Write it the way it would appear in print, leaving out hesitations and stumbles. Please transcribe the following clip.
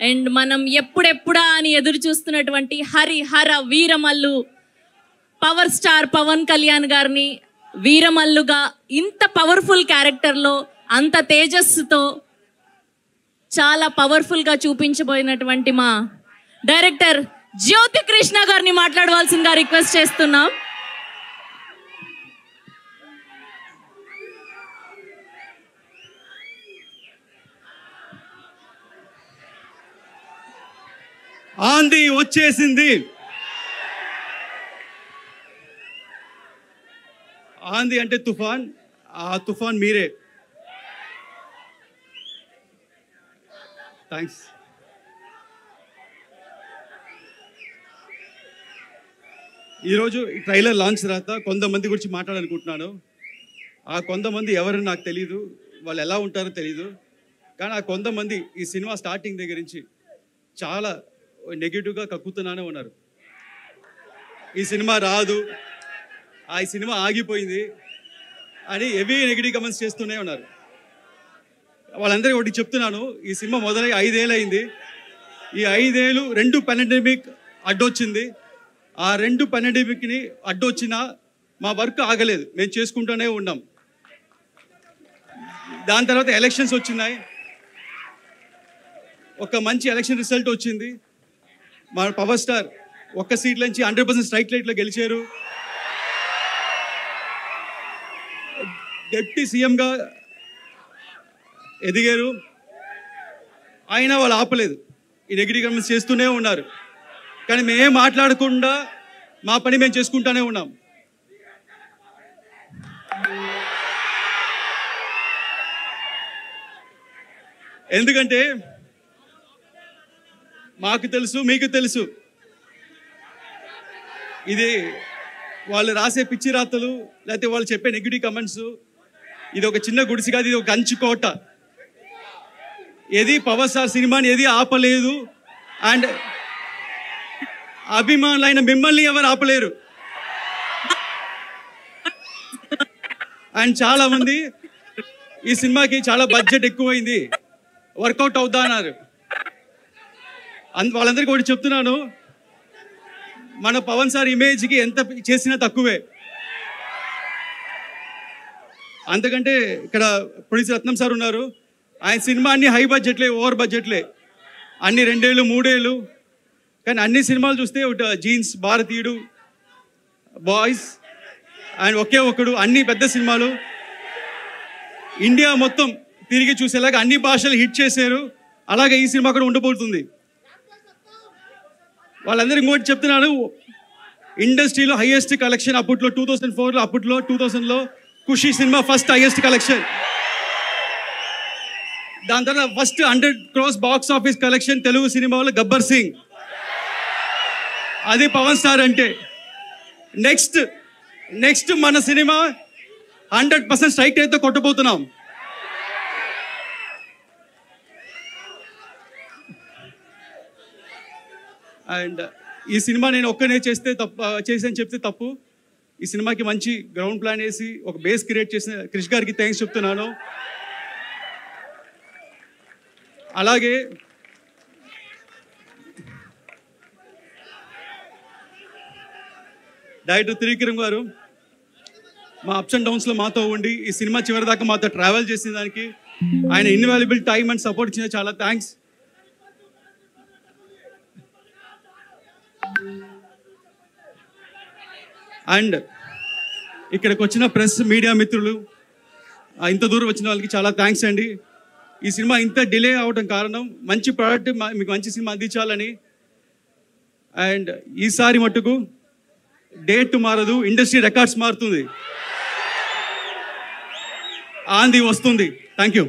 And మనం ఎప్పుడెప్పుడా అని ఎదురు చూస్తున్నటువంటి హరిహర వీరమల్లు పవర్ స్టార్ పవన్ కళ్యాణ్ గారిని వీరమల్లుగా ఇంత పవర్ఫుల్ క్యారెక్టర్లో అంత తేజస్సుతో చాలా పవర్ఫుల్గా చూపించబోయినటువంటి మా డైరెక్టర్ జ్యోతి కృష్ణ గారిని మాట్లాడవలసిందిగా రిక్వెస్ట్ చేస్తున్నాం. ఆంది వచ్చేసింది. ఆంది అంటే తుఫాన్, ఆ తుఫాన్ మీరే. థ్యాంక్స్. ఈరోజు ట్రైలర్ లాంచ్ తర్వాత కొంతమంది గురించి మాట్లాడాలనుకుంటున్నాను. ఆ కొంతమంది ఎవరని నాకు తెలీదు, వాళ్ళు ఎలా ఉంటారో తెలీదు. కానీ ఆ కొంతమంది ఈ సినిమా స్టార్టింగ్ దగ్గర నుంచి చాలా నెగిటివ్గా కక్కుతున్నానే ఉన్నారు. ఈ సినిమా రాదు, ఈ సినిమా ఆగిపోయింది అని హెవీ నెగిటివ్ కమెంట్స్ చేస్తూనే ఉన్నారు. వాళ్ళందరికీ ఒకటి చెప్తున్నాను, ఈ సినిమా మొదలై 5 ఏళ్ళు అయింది. ఈ 5 ఏళ్ళు 2 పాండమిక్ అడ్డొచ్చింది. ఆ 2 పాండమిక్ని అడ్డొచ్చినా మా వర్క్ ఆగలేదు, మేము చేసుకుంటూనే ఉన్నాం. దాని తర్వాత ఎలక్షన్స్ వచ్చినాయి, ఒక మంచి ఎలక్షన్ రిజల్ట్ వచ్చింది. మా పవర్ స్టార్ ఒక్క సీట్ నుంచి 100% స్ట్రైక్ రేట్లో గెలిచారు. డిప్యూటీ సీఎంగా ఎదిగారు. అయినా వాళ్ళు ఆపలేదు, ఈ నెగిటివ్ కమెంట్స్ చేస్తూనే ఉన్నారు. కానీ మేమేం మాట్లాడకుండా మా పని మేము చేసుకుంటూనే ఉన్నాం. ఎందుకంటే మాకు తెలుసు, మీకు తెలుసు, ఇది వాళ్ళు రాసే పిచ్చి రాతలు లేకపోతే వాళ్ళు చెప్పే నెగిటివ్ కమెంట్స్, ఇది ఒక చిన్న గుడిసి కాదు, ఇది ఒక కంచు కోట. ఏది పవర్ స్టార్ సినిమాని ఏది ఆపలేదు. అండ్ అభిమానులైన మిమ్మల్ని ఎవరు ఆపలేరు. అండ్ చాలా మంది ఈ సినిమాకి చాలా బడ్జెట్ ఎక్కువైంది, వర్కౌట్ అవుతా అన్నారు. వాళ్ళందరికీ ఒకటి చెప్తున్నాను, మన పవన్ సార్ ఇమేజ్కి ఎంత చేసినా తక్కువే. అంతకంటే ఇక్కడ ప్రొడ్యూసర్ రత్నం సార్ ఉన్నారు, ఆయన సినిమా అన్ని హై బడ్జెట్లే, ఓవర్ బడ్జెట్లే, అన్ని 2 ఏళ్ళు 3 ఏళ్ళు. కానీ అన్ని సినిమాలు చూస్తే జీన్స్, భారతీయుడు, బాయ్స్ అండ్ ఒకే ఒక్కడు, అన్ని పెద్ద సినిమాలు ఇండియా మొత్తం తిరిగి చూసేలాగా అన్ని భాషలు హిట్ చేశారు. అలాగే ఈ సినిమా కూడా ఉండబోతుంది. వాళ్ళందరూ ఇంకోటి చెప్తున్నాను, ఇండస్ట్రీలో హైయెస్ట్ కలెక్షన్ అప్పట్లో 2004లో, అప్పట్లో 2000లో ఖుషి సినిమా ఫస్ట్ హైయెస్ట్ కలెక్షన్. దాని తర్వాత first 100 crores box office collection Telugu సినిమాలో గబ్బర్ సింగ్. అది పవన్ స్టార్ అంటే. నెక్స్ట్ మన సినిమా 100% స్ట్రైక్ రేట్తో కొట్టబోతున్నాం. అండ్ ఈ సినిమా నేను ఒక్కనే చేసేని చెప్తే తప్పు. ఈ సినిమాకి మంచి గ్రౌండ్ ప్లాన్ వేసి ఒక బేస్ క్రియేట్ చేసిన క్రిష్ గారికి థ్యాంక్స్ చెప్తున్నాను. అలాగే డైరెక్టర్ త్రివిక్రమ్ గారు మా అప్స్ అండ్ డౌన్స్లో మాతో ఉండి ఈ సినిమా చివరి దాకా మాతో ట్రావెల్ చేసిన దానికి ఆయన ఇన్వాల్యుబుల్ టైం అండ్ సపోర్ట్ ఇచ్చిన చాలా థ్యాంక్స్. అండ్ ఇక్కడికి వచ్చిన ప్రెస్ మీడియా మిత్రులు, ఇంత దూరం వచ్చిన వాళ్ళకి చాలా థ్యాంక్స్ అండి. ఈ సినిమా ఇంత డిలే అవడం కారణం మంచి ప్రోడక్ట్ మీకు మంచి సినిమా అందించాలని. అండ్ ఈసారి మట్టుకు డేట్ మారదు, ఇండస్ట్రీ రికార్డ్స్ మారుతుంది, ఆంది వస్తుంది. Thank you.